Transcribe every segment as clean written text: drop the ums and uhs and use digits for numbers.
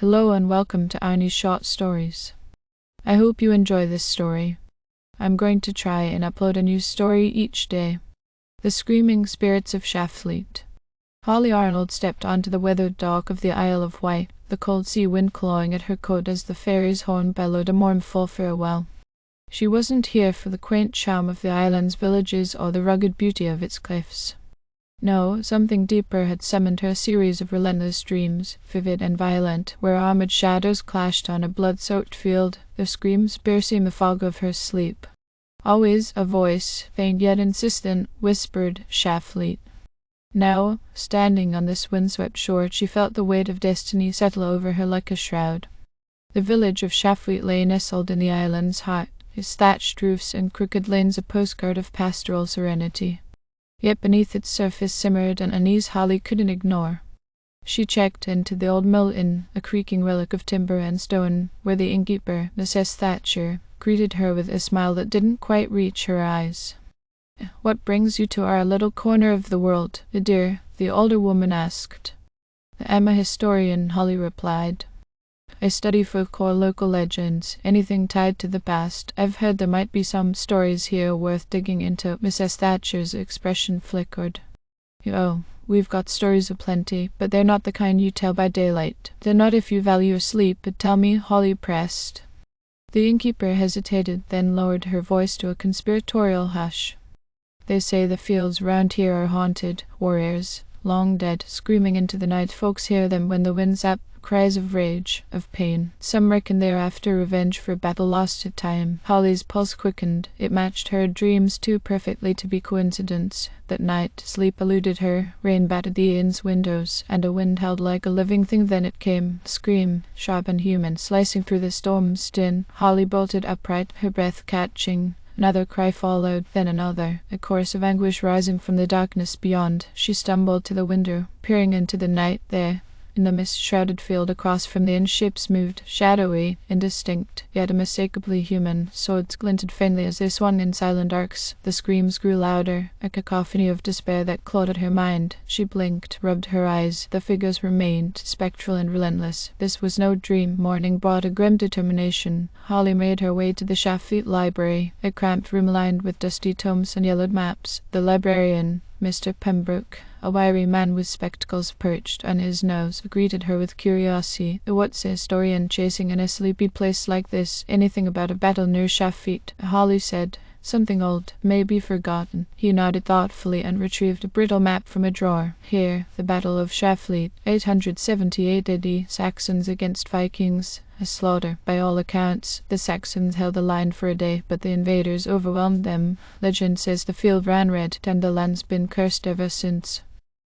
Hello and welcome to Arnie's Short Stories. I hope you enjoy this story. I'm going to try and upload a new story each day. The Screaming Spirits of Shalfleet. Holly Arnold stepped onto the weathered dock of the Isle of Wight, the cold sea wind clawing at her coat as the ferry's horn bellowed a mournful farewell. She wasn't here for the quaint charm of the island's villages or the rugged beauty of its cliffs. No, something deeper had summoned her, a series of relentless dreams, vivid and violent, where armored shadows clashed on a blood-soaked field, their screams piercing the fog of her sleep. Always a voice, faint yet insistent, whispered, "Shalfleet." Now, standing on this windswept shore, she felt the weight of destiny settle over her like a shroud. The village of Shalfleet lay nestled in the island's heart, its thatched roofs and crooked lanes a postcard of pastoral serenity. Yet beneath its surface simmered an unease Holly couldn't ignore. She checked into the old mill inn, a creaking relic of timber and stone, where the innkeeper, Mrs. Thatcher, greeted her with a smile that didn't quite reach her eyes. "What brings you to our little corner of the world, dear?" the older woman asked. "I'm a historian," Holly replied. "I study folklore, local legends, anything tied to the past. I've heard there might be some stories here worth digging into." Mrs. Thatcher's expression flickered. "Oh, we've got stories aplenty, but they're not the kind you tell by daylight. They're not if you value your sleep, but tell me," Holly pressed. The innkeeper hesitated, then lowered her voice to a conspiratorial hush. "They say the fields round here are haunted. Warriors, long dead, screaming into the night. Folks hear them when the wind's up. Cries of rage, of pain. Some reckon they are after revenge for a battle lost to time." Holly's pulse quickened. It matched her dreams too perfectly to be coincidence. That night, sleep eluded her, rain battered the inn's windows, and a wind howled like a living thing. Then it came, a scream, sharp and human, slicing through the storm's din. Holly bolted upright, her breath catching. Another cry followed, then another, a chorus of anguish rising from the darkness beyond. She stumbled to the window, peering into the night. There, in the mist-shrouded field across from the inn, ships moved, shadowy, indistinct, yet unmistakably human. Swords glinted faintly as they swung in silent arcs. The screams grew louder, a cacophony of despair that clawed at her mind. She blinked, rubbed her eyes. The figures remained, spectral and relentless. This was no dream. Morning brought a grim determination. Holly made her way to the Shalfleet library, a cramped room lined with dusty tomes and yellowed maps. The librarian, Mr. Pembroke, a wiry man with spectacles perched on his nose, greeted her with curiosity. "What's a historian chasing in a sleepy place like this? Anything about a battle near Shalfleet?" Holly said. "Something old, maybe forgotten." He nodded thoughtfully and retrieved a brittle map from a drawer. "Here, the Battle of Shalfleet, 878 AD, Saxons against Vikings. A slaughter, by all accounts. The Saxons held the line for a day, but the invaders overwhelmed them. Legend says the field ran red, and the land's been cursed ever since."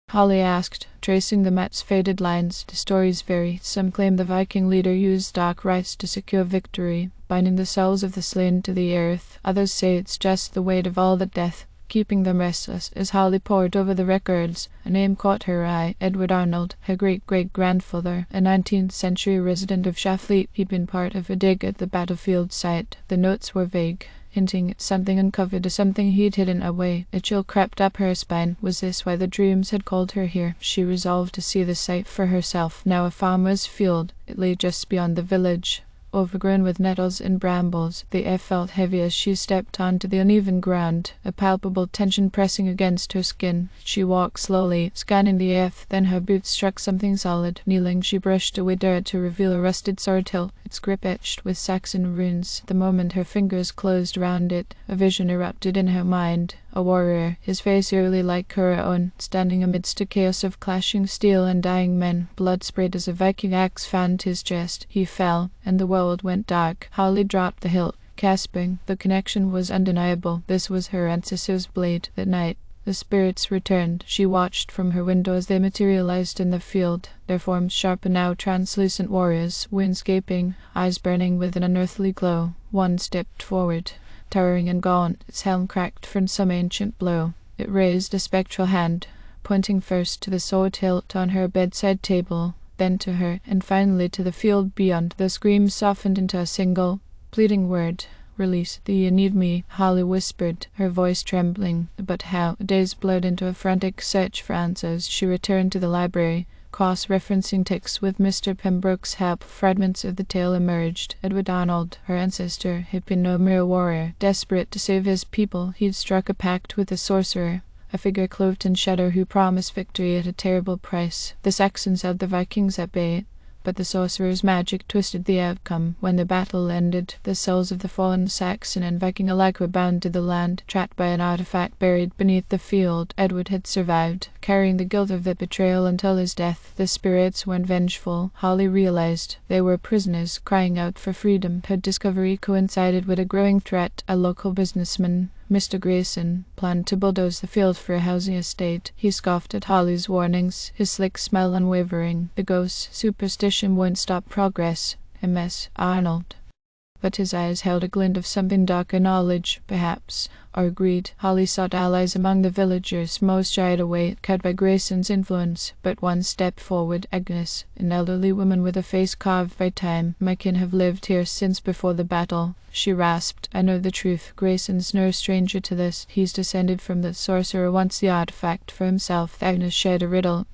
Holly asked, tracing the map's faded lines. "The stories vary. Some claim the Viking leader used dark rites to secure victory, binding the souls of the slain to the earth. Others say it's just the weight of all the death, keeping them restless." As Holly pored over the records, a name caught her eye. Edward Arnold, her great-great-grandfather, a 19th century resident of Shalfleet. He'd been part of a dig at the battlefield site. The notes were vague, hinting at something uncovered, or something he'd hidden away. A chill crept up her spine. Was this why the dreams had called her here? She resolved to see the site for herself. Now a farmer's field. It lay just beyond the village, overgrown with nettles and brambles. The air felt heavy as she stepped onto the uneven ground, a palpable tension pressing against her skin. She walked slowly, scanning the earth, then her boots struck something solid. Kneeling, she brushed away dirt to reveal a rusted sword hilt, its grip etched with Saxon runes. The moment her fingers closed around it, a vision erupted in her mind. A warrior, his face eerily like her own, standing amidst a chaos of clashing steel and dying men. Blood sprayed as a Viking axe fanned his chest. He fell, and the world went dark. Holly dropped the hilt, gasping. The connection was undeniable. This was her ancestor's blade. That night, the spirits returned. She watched from her window as they materialized in the field, their forms sharp and now translucent warriors, wounds gaping, eyes burning with an unearthly glow. One stepped forward, towering and gaunt, its helm cracked from some ancient blow. It raised a spectral hand, pointing first to the sword hilt on her bedside table, then to her, and finally to the field beyond. The scream softened into a single, pleading word. "Release. Do you need me?" Holly whispered, her voice trembling. But how? Days blurred into a frantic search for answers. She returned to the library, Cross-referencing texts with Mr. Pembroke's help, fragments of the tale emerged. Edward Arnold, her ancestor, had been no mere warrior. Desperate to save his people, he'd struck a pact with a sorcerer, a figure clothed in shadow who promised victory at a terrible price. The Saxons held the Vikings at bay, but the sorcerer's magic twisted the outcome. When the battle ended, the souls of the fallen Saxon and Viking alike were bound to the land, trapped by an artifact buried beneath the field. Edward had survived, carrying the guilt of the betrayal until his death. The spirits weren't vengeful, Holly realized. They were prisoners, crying out for freedom. Her discovery coincided with a growing threat. A local businessman, Mr. Grayson, planned to bulldoze the field for a housing estate. He scoffed at Holly's warnings, his slick smile unwavering. The ghost's superstition won't stop progress. M.S. Arnold. But his eyes held a glint of something darker, knowledge, perhaps, or greed. Holly sought allies among the villagers. Most shied away, cowed by Grayson's influence. But one stepped forward. Agnes, an elderly woman with a face carved by time. My kin have lived here since before the battle, she rasped. I know the truth. Grayson's no stranger to this. He's descended from the sorcerer who wants the artifact for himself. Agnes shared a riddle,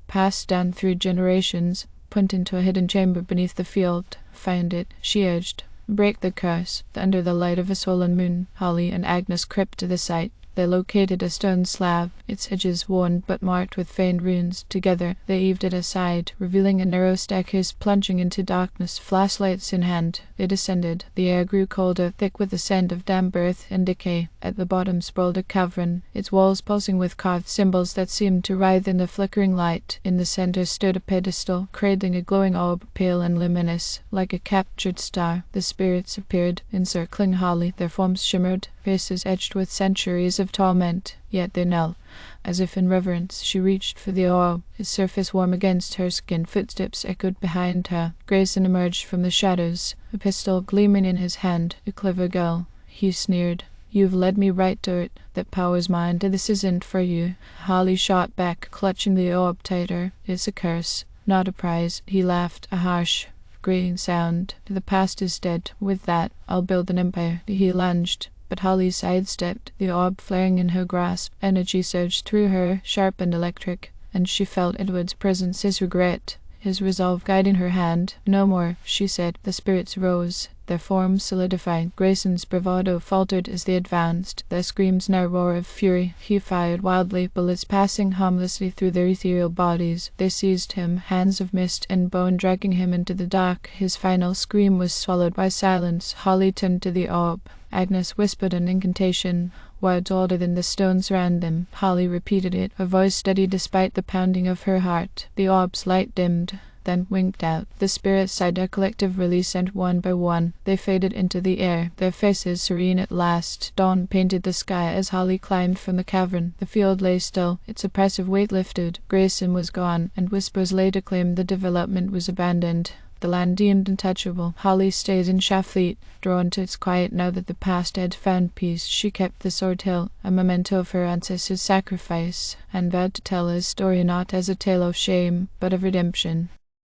passed down through generations, pointing to a hidden chamber beneath the field. Find it, she urged. Break the curse. Under the light of a swollen moon, Holly and Agnes crept to the site. They located a stone slab, its edges worn but marked with faint runes. Together they heaved it aside, revealing a narrow staircase plunging into darkness, flashlights in hand. They descended. The air grew colder, thick with the scent of damp earth and decay. At the bottom sprawled a cavern, its walls pulsing with carved symbols that seemed to writhe in the flickering light. In the center stood a pedestal, cradling a glowing orb, pale and luminous, like a captured star. The spirits appeared, encircling Holly. Their forms shimmered, faces etched with centuries of torment, yet they knelt, as if in reverence. She reached for the orb, its surface warm against her skin. Footsteps echoed behind her. Grayson emerged from the shadows, a pistol gleaming in his hand. A clever girl, he sneered. You've led me right to it. That power's mine. This isn't for you. Holly shot back, clutching the orb tighter. It's a curse, not a prize. He laughed, a harsh, grating sound. The past is dead. With that, I'll build an empire. He lunged, but Holly sidestepped, the orb flaring in her grasp. Energy surged through her, sharp and electric, and she felt Edward's presence, his regret, his resolve guiding her hand. No more, she said. The spirits rose, their forms solidified. Grayson's bravado faltered as they advanced, their screams now roar of fury. He fired wildly, bullets passing harmlessly through their ethereal bodies. They seized him, hands of mist and bone dragging him into the dark. His final scream was swallowed by silence. Holly turned to the orb. Agnes whispered an incantation, words older than the stones round them. Holly repeated it, her voice steady despite the pounding of her heart. The orb's light dimmed, then winked out. The spirits sighed a collective release, and one by one they faded into the air, their faces serene at last. Dawn painted the sky as Holly climbed from the cavern. The field lay still, its oppressive weight lifted. Grayson was gone, and whispers later claimed the development was abandoned, the land deemed untouchable. Holly stayed in Shalfleet, drawn to its quiet now that the past had found peace. She kept the sword hilt, a memento of her ancestors' sacrifice, and vowed to tell his story not as a tale of shame, but of redemption.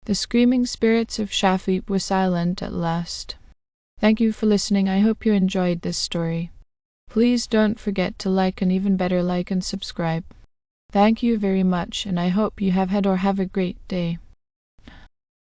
The screaming spirits of Shalfleet were silent at last. Thank you for listening. I hope you enjoyed this story. Please don't forget to like, and even better, like and subscribe. Thank you very much, and I hope you have had or have a great day.